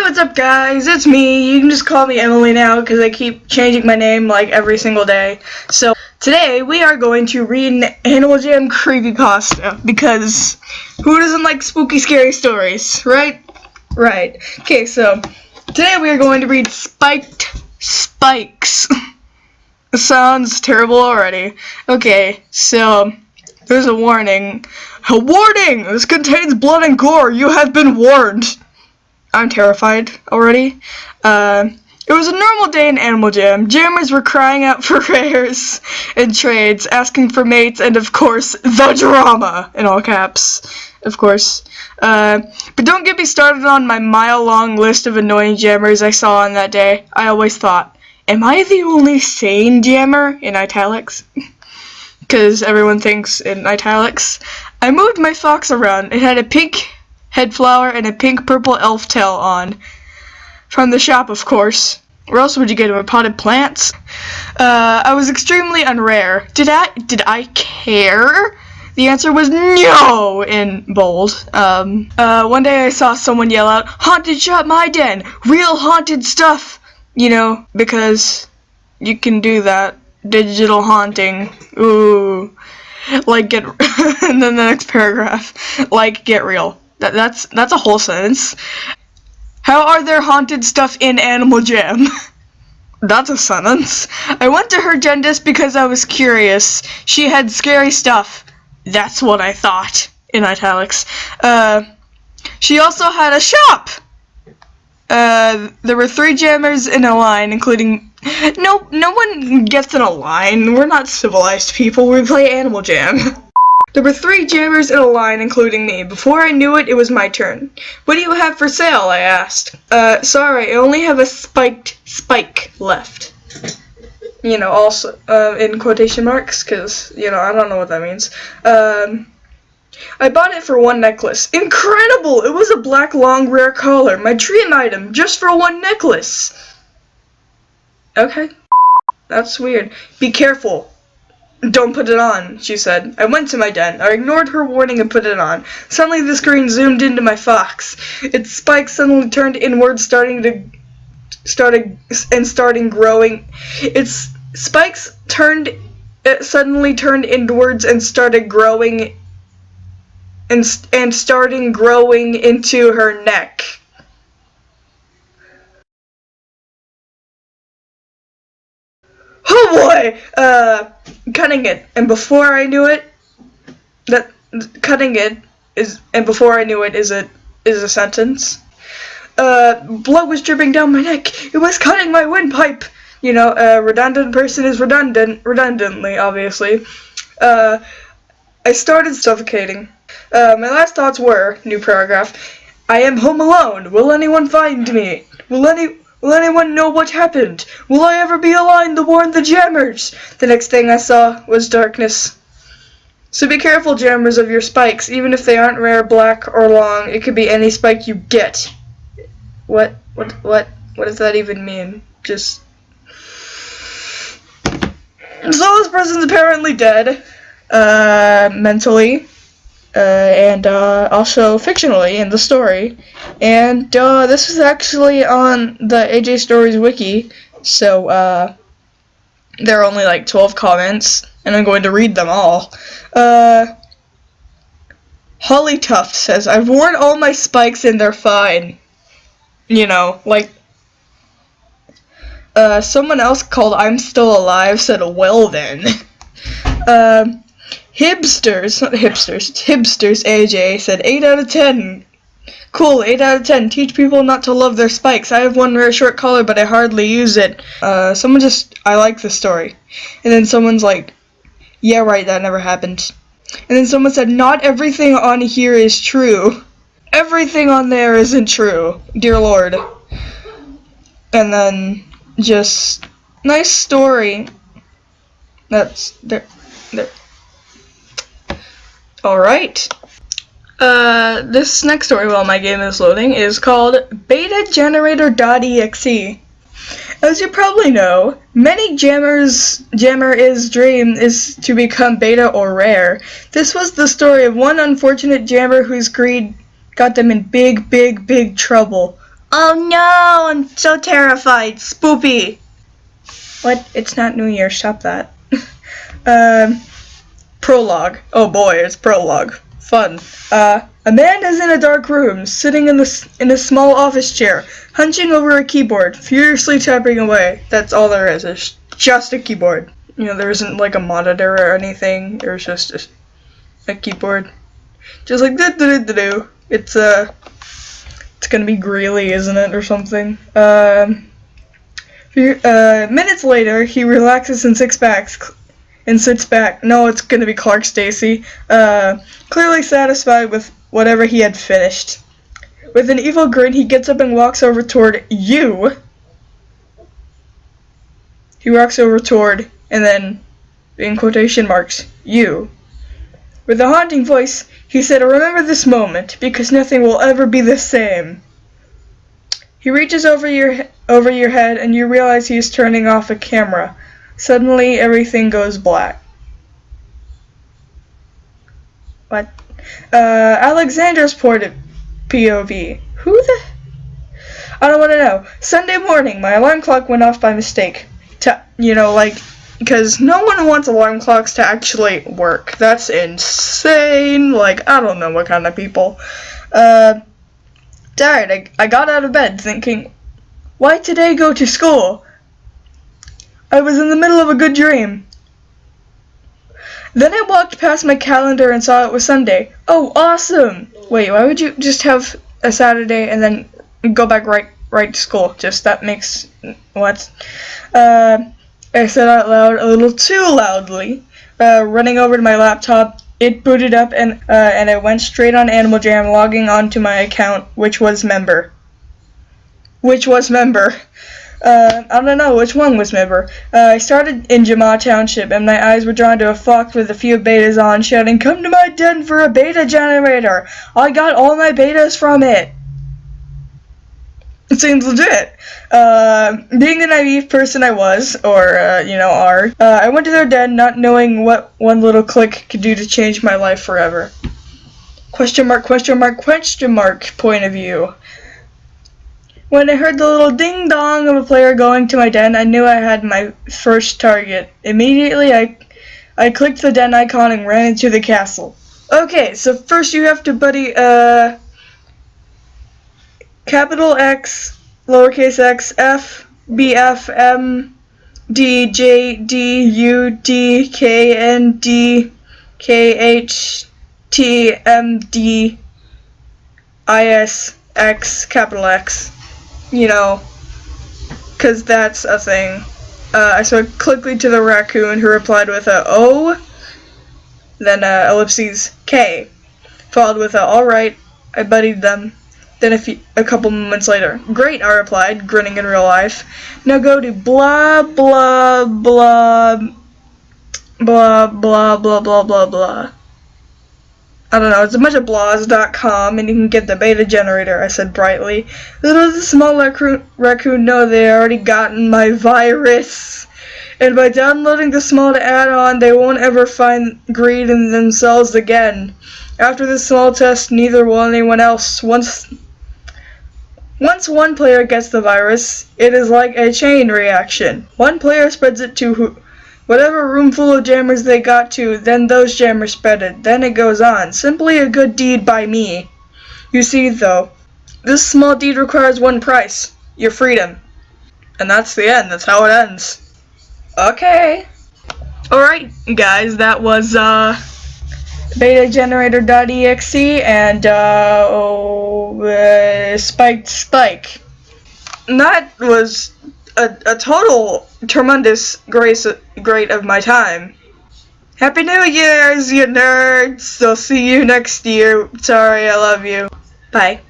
what's up guys, it's me. You can just call me Emily now because I keep changing my name like every single day. So today we are going to read an Animal Jam Creepypasta because who doesn't like spooky scary stories, right? Right. Okay, so today we are going to read Spiked Spikes. It sounds terrible already. Okay, so there's a warning. A warning! This contains blood and gore. You have been warned. I'm terrified already. It was a normal day in Animal Jam. Jammers were crying out for rares and trades, asking for mates, and of course, the drama, in all caps, of course. But don't get me started on my mile-long list of annoying jammers I saw on that day. I always thought, am I the only sane jammer, in italics? Because everyone thinks in italics. I moved my fox around. It had a pink head flower and a pink-purple elf tail on. From the shop, of course. Where else would you get them? Potted plants? I was extremely unrare. Did I care? The answer was no in bold. One day I saw someone yell out, "Haunted shop my den! Real haunted stuff!" You know, because you can do that. Digital haunting. Ooh. Like, get and then the next paragraph. Like, get real. That's a whole sentence. How are there haunted stuff in Animal Jam? That's a sentence. I went to her dentist because I was curious. She had scary stuff. That's what I thought. In italics. She also had a shop. There were 3 jammers in a line, including... No one gets in a line. We're not civilized people. We play Animal Jam. There were 3 jammers in a line, including me. Before I knew it, it was my turn. What do you have for sale? I asked. Sorry, I only have a spiked spike left. You know, also, in quotation marks, because, you know, I don't know what that means. I bought it for 1 necklace. Incredible! It was a black, long, rare collar. My dream item, just for 1 necklace. Okay. That's weird. Be careful. Don't put it on, she said. I went to my den. I ignored her warning and put it on. Suddenly the screen zoomed into my fox. Its spikes suddenly turned inward, starting growing. Its spikes suddenly turned inwards and started growing and starting growing into her neck. Oh boy! Cutting it, and before I knew it, is a sentence. Blood was dripping down my neck. It was cutting my windpipe. You know, a redundant person is redundantly, obviously. I started suffocating. My last thoughts were, new paragraph, I am home alone. Will anyone find me? Will anyone know what happened? Will I ever be a line to warn the jammers? The next thing I saw was darkness. So be careful, jammers, of your spikes. Even if they aren't rare, black, or long, it could be any spike you get. What does that even mean? Just... So this person's apparently dead. Mentally. And also fictionally in the story. And this is actually on the AJ Stories wiki, so there are only like 12 comments, and I'm going to read them all. Holly Tuft says, I've worn all my spikes and they're fine. You know, like, someone else called I'm Still Alive said, well then. Hipsters, not hipsters, it's hipsters, AJ said 8 out of 10. Cool, 8 out of 10. Teach people not to love their spikes. I have 1 rare short collar, but I hardly use it. I like the story. And then someone's like, yeah, right, that never happened. And then someone said, not everything on here is true. Everything on there isn't true, dear Lord. And then, just, nice story. That's, there. Alright. This next story while my game is loading is called BetaGenerator.exe. As you probably know, many jammer's dream is to become beta or rare. This was the story of one unfortunate jammer whose greed got them in big trouble. Oh no, I'm so terrified. Spoopy. What? It's not New Year. Stop that. Prologue. Oh boy, it's prologue. Fun. A man is in a dark room, sitting in a small office chair, hunching over a keyboard, furiously typing away. That's all there is. It's just a keyboard. You know, there isn't like a monitor or anything. There's just a keyboard. Just like do. It's gonna be Greeley, isn't it, or something? Minutes later, he relaxes and sits back. No, it's gonna be Clark Stacy. Clearly satisfied with whatever he had finished. With an evil grin, he gets up and walks over toward you. He walks over toward, and then, in quotation marks, you. With a haunting voice, he said, "Remember this moment, because nothing will ever be the same." He reaches over your head, and you realize he is turning off a camera. Suddenly, everything goes black. What? Alexander's POV. Who the? I don't want to know. Sunday morning, my alarm clock went off by mistake. Because no one wants alarm clocks to actually work. That's insane. Like, I don't know what kind of people. Tired, I got out of bed thinking, why today go to school? I was in the middle of a good dream. Then I walked past my calendar and saw it was Sunday. Oh, awesome! Wait, why would you just have a Saturday and then go back right to school? Just, that makes, what? I said out loud a little too loudly, running over to my laptop. It booted up and I went straight on Animal Jam, logging onto my account, which was member. I don't know which one was member. I started in Jama Township, and my eyes were drawn to a fox with a few betas on, shouting, "Come to my den for a beta generator! I got all my betas from it!" It seems legit. Being the naive person I was, or, I went to their den not knowing what one little click could do to change my life forever. Question mark, point of view. When I heard the little ding-dong of a player going to my den, I knew I had my first target. Immediately, I clicked the den icon and ran into the castle. Okay, so first you have to buddy, capital X, lowercase x, F, B, F, M, D, J, D, U, D, K, N, D, K, H, T, M, D, I, S, X, capital X. You know, because that's a thing. I spoke quickly to the raccoon, who replied with a O, then ellipses K, followed with a alright. I buddied them. Then a couple moments later, "Great," I replied, grinning in real life. "Now go to blah blah blah blah blah blah blah blah blah." I don't know, it's a bunch of blahs.com, and you can get the beta generator, I said brightly. Little does the small raccoon know they already gotten my virus. And by downloading the small add-on, they won't ever find greed in themselves again. After this small test, neither will anyone else. Once one player gets the virus, it is like a chain reaction. One player spreads it to whatever room full of jammers they got to, then those jammers spread it. Then it goes on. Simply a good deed by me. You see, though, this small deed requires one price: your freedom. And that's the end. That's how it ends. Okay. Alright, guys, that was, BetaGenerator.exe and, Spiked Spike. And that was a total tremendous great of my time. Happy New Year's, you nerds! I'll see you next year. Sorry, I love you. Bye.